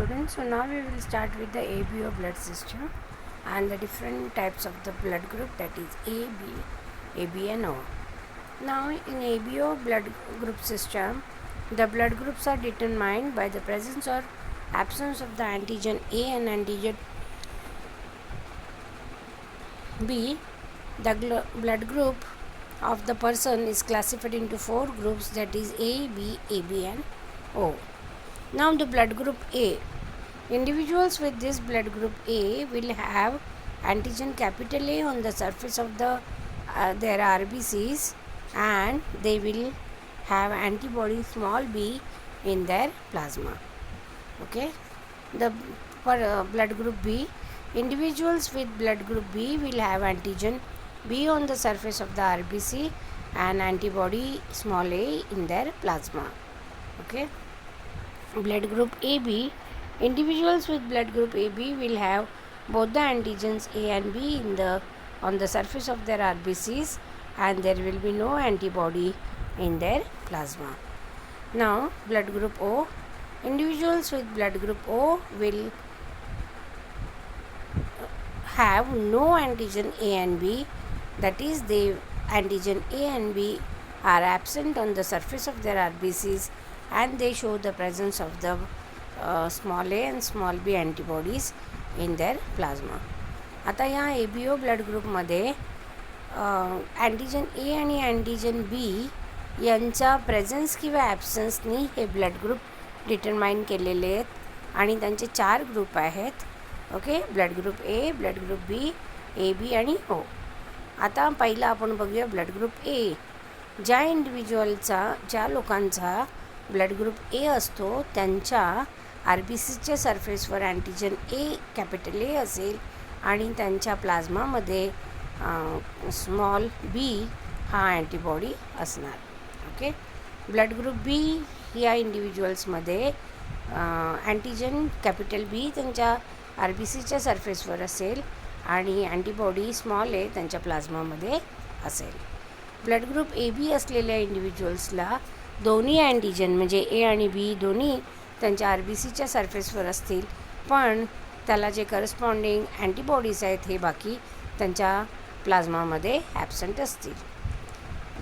students, so now we will start with the ABO blood system and the different types of the blood group, that is AB and O. Now in ABO blood group system, the blood groups are determined by the presence or absence of the antigen A and antigen B. The blood group of the person is classified into 4 groups, that is A, B, AB and O. Now the blood group A. Individuals with this blood group A will have antigen capital A on the surface of their RBCs, and they will have antibody small b in their plasma. Okay. The blood group B. Individuals with blood group B will have antigen B on the surface of the RBC and antibody small a in their plasma. Okay. Blood group AB. Individuals with blood group AB will have both the antigens A and B on the surface of their RBCs, and there will be no antibody in their plasma. Now blood group O. Individuals with blood group O will have no antigen A and B, that is, the antigen A and B are absent on the surface of their RBCs, and they show the presence of the small a and small b antibodies in their plasma. आता या ABO blood ग्रुपमध्ये antigen ए आणि antigen बी यांचा presence किंवा ॲब्सन्सनी हे blood group determine केलेले आहेत आणि त्यांचे 4 ग्रुप आहेत. Okay. Blood group A, blood group B, A B आणि ओ. आता पहिला आपण बघूया ब्लड ग्रुप ए. ज्या लोकांचा ब्लड ग्रुप ए असतो त्यांच्या RBCच्या सरफेसवर अँटीजन ए कॅपिटल ए असेल आणि त्यांच्या प्लाझ्मामध्ये स्मॉल बी हा अँटीबॉडी असणार. ओके. ब्लड ग्रुप बी या इंडिव्हिज्युअल्समध्ये अँटीजन कॅपिटल बी त्यांच्या RBCच्या सरफेसवर असेल आणि अँटीबॉडी स्मॉल ए त्यांच्या प्लाझ्मामध्ये असेल. ब्लड ग्रुप ए बी असलेल्या इंडिव्हिज्युअल्सला दोन्ही अँटीजन म्हणजे ए आणि बी दोन्ही त्यांच्या RBCच्या सरफेसवर असतील, पण त्याला जे करस्पॉन्डिंग अँटीबॉडीज आहेत हे बाकी त्यांच्या प्लाझ्मामध्ये ॲब्संट असतील.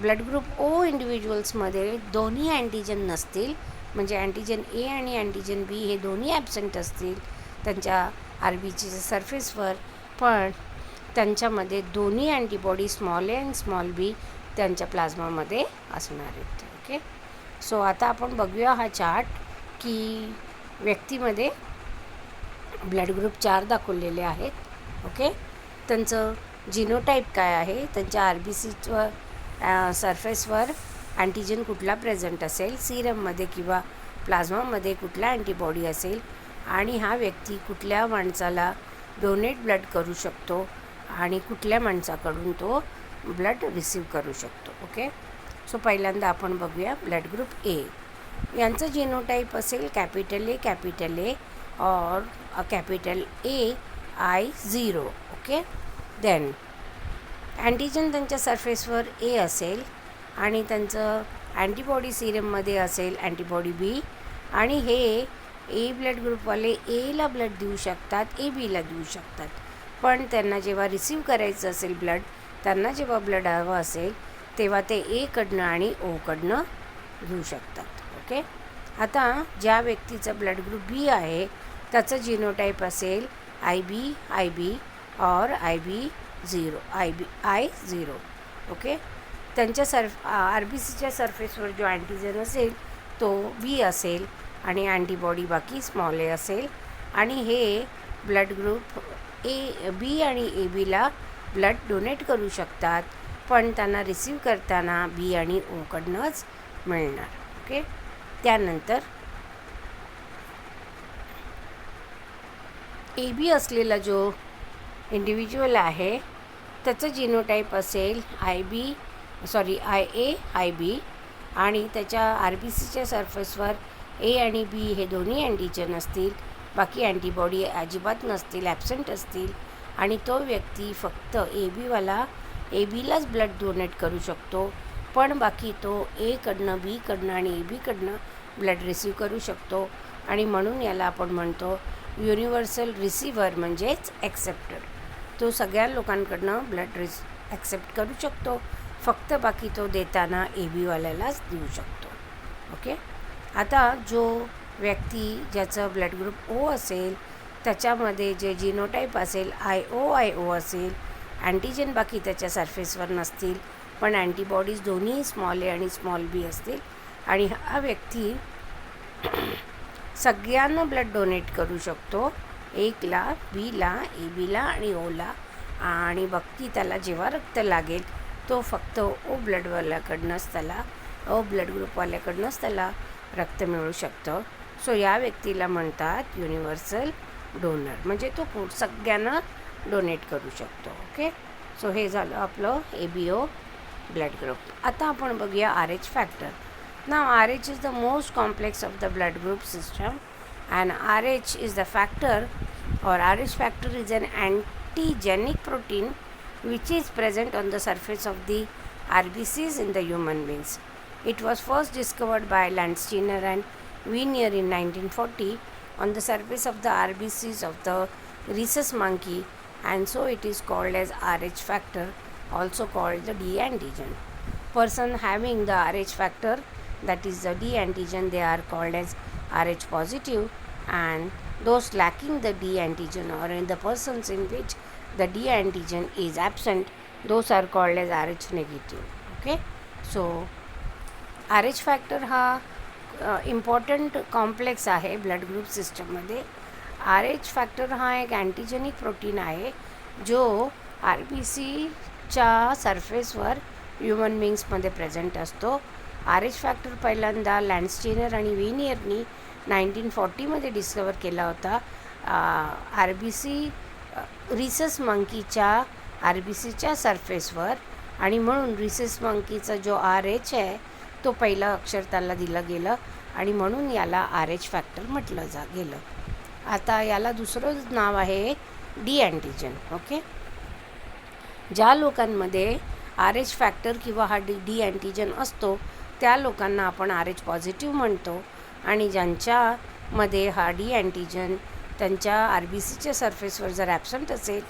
ब्लड ग्रुप ओ इंडिव्हिज्युअल्समध्ये दोन्ही अँटीजन नसतील, म्हणजे अँटीजन ए आणि अँटीजन बी हे दोन्ही ॲब्संट असतील त्यांच्या RBCच्या सरफेसवर, पण त्यांच्यामध्ये दोन्ही अँटीबॉडी स्मॉल ए आणि स्मॉल बी त्यांच्या प्लाझ्मामध्ये असणार आहेत. ओके. सो आता आपण बघूया हा चार्ट की व्यक्तीमध्ये ब्लड ग्रुप 4 दाखवलेले आहेत. ओके. त्यांचं जिनोटाईप काय आहे, त्यांच्या RBCच्या सरफेसवर अँटीजन कुठला प्रेझेंट असेल, सिरममध्ये किंवा प्लाझ्मामध्ये कुठला अँटीबॉडी असेल, आणि हा व्यक्ती कुठल्या माणसाला डोनेट ब्लड करू शकतो आणि कुठल्या माणसाकडून तो ब्लड रिसीव करू शकतो. ओके. सो पहिल्यांदा आपण बघूया ब्लड ग्रुप ए. यांचं जिनोटाईप असेल कॅपिटल ए और capital AI0. Okay. Then antigen त्यांच्या सरफेसवर ए असेल आणि त्यांचं अँटीबॉडी सिरममध्ये असेल अँटीबॉडी बी, आणि हे ए ब्लड ग्रुपवाले एला ब्लड देऊ शकतात, ए बीला देऊ शकतात, पण त्यांना जेव्हा रिसीव करायचं असेल ब्लड, त्यांना जेव्हा ब्लड हवं असेल तेव्हा ते एकडनं आणि ओकडनं घेऊ शकतात. ओके. आता ज्या व्यक्तीचं ब्लड ग्रुप बी आहे त्याचं जिनोटाईप असेल IB और I0. ओके. त्यांच्या RBCच्या सरफेसवर जो अँटीजन असेल तो बी असेल आणि अँटीबॉडी बाकी स्मॉल ए असेल, आणि हे ब्लड ग्रुप बी आणि ए बीला ब्लड डोनेट करू शकतात, पण त्यांना रिसीव करताना बी आणि ओकडनंच मिळणार. ओके. त्यानंतर ए बी असलेला जो इंडिव्हिज्युअल आहे त्याचं जिनोटाईप असेल IA/IB, आणि त्याच्या RBCच्या सरफेसवर ए आणि बी हे दोन्ही अँटीजन असतील, बाकी अँटीबॉडी अजिबात नसतील, ॲब्संट असतील, आणि तो व्यक्ती फक्त ए बीलाच ब्लड डोनेट करू शकतो, पण बाकी तो एकडनं बीकडनं आणि ए बीकडनं ब्लड रिसीव करू शकतो. आणि म्हणून याला आपण म्हणतो युनिव्हर्सल रिसिव्हर म्हणजेच ॲक्सेप्टर. तो सगळ्या लोकांकडनं ब्लड ॲक्सेप्ट करू शकतो, फक्त बाकी तो देताना ABवाल्यालाच देऊ शकतो. ओके. आता जो व्यक्ती ज्याचं ब्लड ग्रुप O असेल त्याच्यामध्ये जे जिनोटाईप असेल IO असेल, अँटीजन बाकी त्याच्या सरफेसवर नसतील पण अँटीबॉडीज दोन्ही स्मॉल A आणि स्मॉल B असतील, आणि हा व्यक्ती सगळ्यांना ब्लड डोनेट करू शकतो, Aला, Bला, ABला आणि Oला. आणि बाकी त्याला जेव्हा रक्त लागेल तो फक्त O ब्लडवाल्याकडनंच O ब्लड ग्रुपवाल्याकडनंच त्याला रक्त मिळू शकतं. सो या व्यक्तीला म्हणतात युनिव्हर्सल डोनर, म्हणजे तो सगळ्यांना डोनेट करू शकतो. ओके. सो हे झालं आपलं ABO ब्लड ग्रुप. आता आपण बघूया RH factor. Now RH is the most complex of the blood group system, and RH is the factor, or RH factor is an antigenic protein which is present on the surface of the RBCs in the human beings. It was first discovered by Landsteiner and Wiener in 1940 on the surface of the RBCs of the rhesus monkey, and so it is called as RH factor, also called the D antigen. Person having the RH factor, that is the D antigen, they are called as RH positive, and those lacking the D antigen, or in the persons in which the D antigen is absent, those are called as RH negative. Okay. So RH factor हा important complex आहे blood group सिस्टममध्ये. RH factor हा एक अँटीजेनिक protein आहे जो RBCच्या सरफेसवर human बिंग्समध्ये present असतो. RH factor पहिल्यांदा लँडस्टीनर आणि विनियरनी 1940मध्ये डिस्कवर केला होता. RBC रिसस मंकीच्या RBCच्या सरफेसवर, आणि म्हणून रिसस मंकीचा जो RH आहे तो पहिलं अक्षर त्याला दिलं गेलं, आणि म्हणून याला RH फॅक्टर म्हटलं गेलं. आता याला दुसरं नाव आहे D अँटीजन. ओके. ज्या लोकांमध्ये RH फॅक्टर किंवा हा D अँटीजन असतो त्या लोकांना आपण RH पॉझिटिव्ह म्हणतो, आणि ज्यांच्यामध्ये हा D अँटीजन त्यांच्या RBCच्या सरफेसवर जर ॲब्सेंट असेल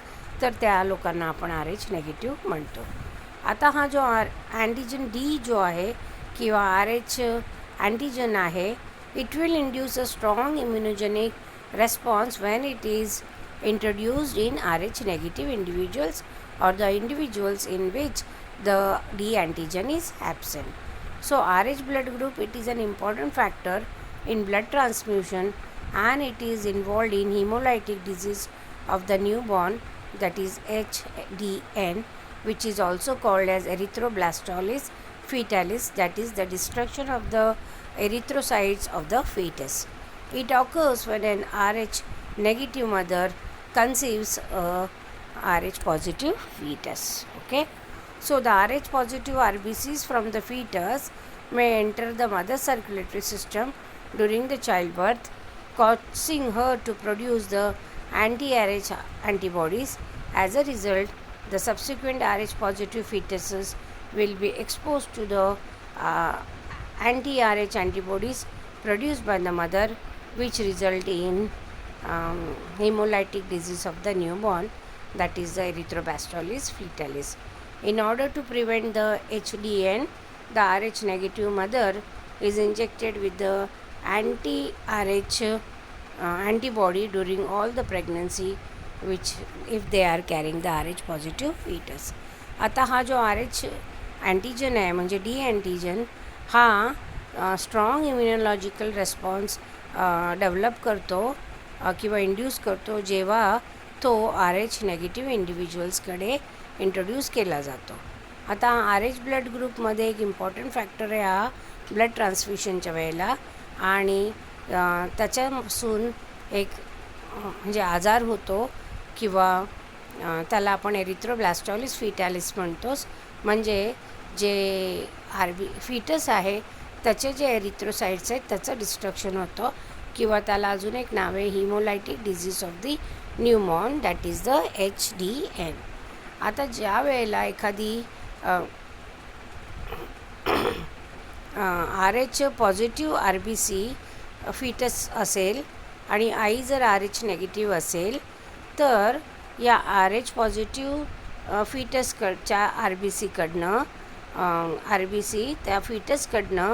तर त्या लोकांना आपण RH नेगेटिव्ह म्हणतो. आता हा जो अँटीजन D जो आहे किंवा RH अँटीजन आहे, it will induce a strong immunogenic response when it is introduced in RH negative individuals or the individuals in which the D antigen is absent. So RH blood group, it is an important factor in blood transfusion, and it is involved in hemolytic disease of the newborn, that is HDN, which is also called as erythroblastosis fetalis, that is the destruction of the erythrocytes of the fetus. It occurs when an RH negative mother conceives a RH positive fetus. Okay. So the RH positive RBCs from the fetus may enter the mother's circulatory system during the childbirth, causing her to produce the anti-RH antibodies. As a result, the subsequent RH positive fetuses will be exposed to the anti-RH antibodies produced by the mother, which result in hemolytic disease of the newborn, that is the erythroblastosis fetalis. In order to prevent the HDN, the RH negative mother is injected with the anti-RH antibody during all the pregnancy, which if they are carrying the RH positive fetus. आता हा जो RH antigen आहे म्हणजे D antigen हा strong immunological response develop करतो किंवा induce करतो जेव्हा तो RH नेगेटिव्ह इंडिव्हिज्युअल्सकडे इंट्रोड्यूस केला जातो. आता RH ब्लड ग्रुपमध्ये एक इम्पॉर्टंट फॅक्टर आहे हा ब्लड ट्रान्सफ्युशनच्या वेळेला, आणि त्याच्यापासून एक म्हणजे आजार होतो किंवा त्याला आपण एरिथ्रोब्लास्टॉलिस फिटॅलिस म्हणतोस, म्हणजे जे फिटस आहे त्याचे जे एरिथ्रोसाइट्स आहेत त्याचं डिस्ट्रक्शन होतं, किंवा त्याला अजून एक नाव आहे haemolytic disease of the newborn, that is the HDN. आता ज्या वेळेला एखादी RH पॉझिटिव्ह RBC फिटस असेल आणि आई जर RH नेगेटिव्ह असेल तर या RH पॉझिटिव्ह फिटसकडच्या RBC त्या फिटसकडनं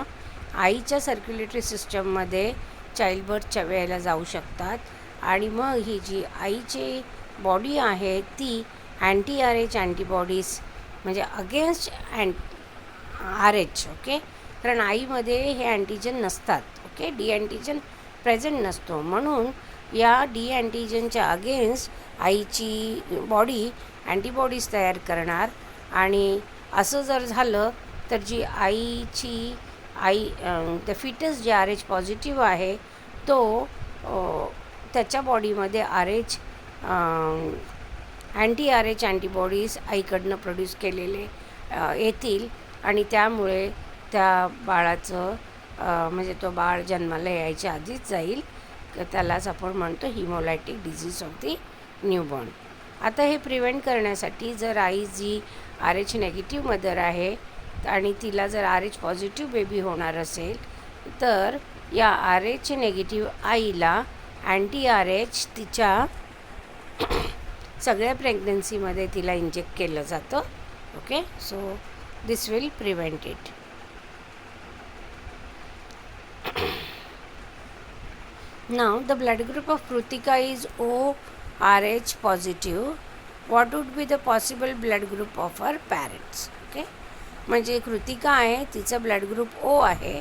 आईच्या सर्क्युलेटरी सिस्टममध्ये चाइल्डबर्थच्या वेळेला जाऊ शकतात आणि मग ही जी आईची बॉडी आहे ती अँटी-RH अँटीबॉडीज म्हणजे अगेन्स्ट RH, ओके, कारण आईमध्ये हे अँटीजन नसतात, ओके, डी अँटीजन प्रेझेंट नसतो, म्हणून या डी अँटीजनच्या अगेन्स्ट आईची बॉडी अँटीबॉडीज तयार करणार आणि असं जर झालं तर जी त्या फिटस जे RH पॉझिटिव्ह आहे तो त्याच्या बॉडीमध्ये अँटी-RH अँटीबॉडीज आईकडनं प्रोड्यूस केलेले येतील आणि त्यामुळे त्या बाळाचं म्हणजे तो बाळ जन्माला यायच्या आधीच जाईल. त्यालाच आपण म्हणतो हिमोलायटिक डिझीज ऑफ दी न्यूबॉर्न. आता हे प्रिव्हेंट करण्यासाठी जर आई जी RH नेगेटिव्ह मदर आहे आणि तिला जर RH पॉझिटिव्ह बेबी होणार असेल तर या RH नेगेटिव्ह आईला अँटी-RH तिच्या सगळ्या प्रेग्नन्सीमध्ये तिला इंजेक्ट केलं जातं, okay. So this will prevent it. Now the blood group of Krutika is ORH positive. What would be the possible blood group of her parents? Okay, म्हणजे कृतिका आहे तिचं ब्लड ग्रुप O आहे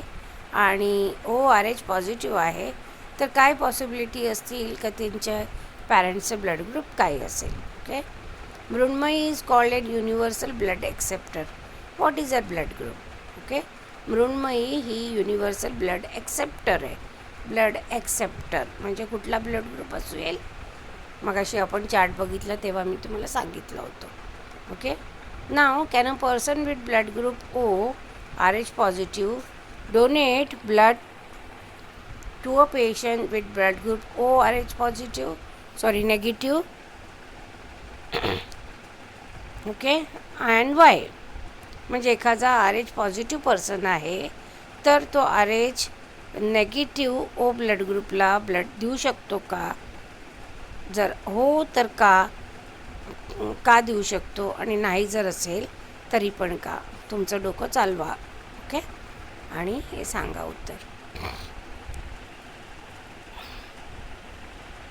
आणि ORH पॉझिटिव्ह आहे, तर काय possibility असतील का त्यांच्या पॅरेंट्सचं ब्लड ग्रुप काय असेल. Okay, Mrinmayi is called an universal blood acceptor. What is a blood group? Okay, Mrinmayi ही युनिव्हर्सल ब्लड एक्सेप्टर आहे. ब्लड एक्सेप्टर म्हणजे कुठला ब्लड ग्रुप असेल, मगाशी आपण चार्ट बघितलं तेव्हा मी तुम्हाला सांगितलं होतं. Okay, now can a person with blood group O RH positive donate blood to a patient with blood group ORH positive negative. Okay, and why? म्हणजे एखादा RH पॉझिटिव्ह पर्सन आहे तर तो RH नेगेटिव्ह O ब्लड ग्रुपला blood देऊ शकतो का? जर हो तर का देऊ शकतो आणि नाही जर असेल तरी पण का? तुमचं डोकं चालवा, ओके, आणि हे सांगा उत्तर.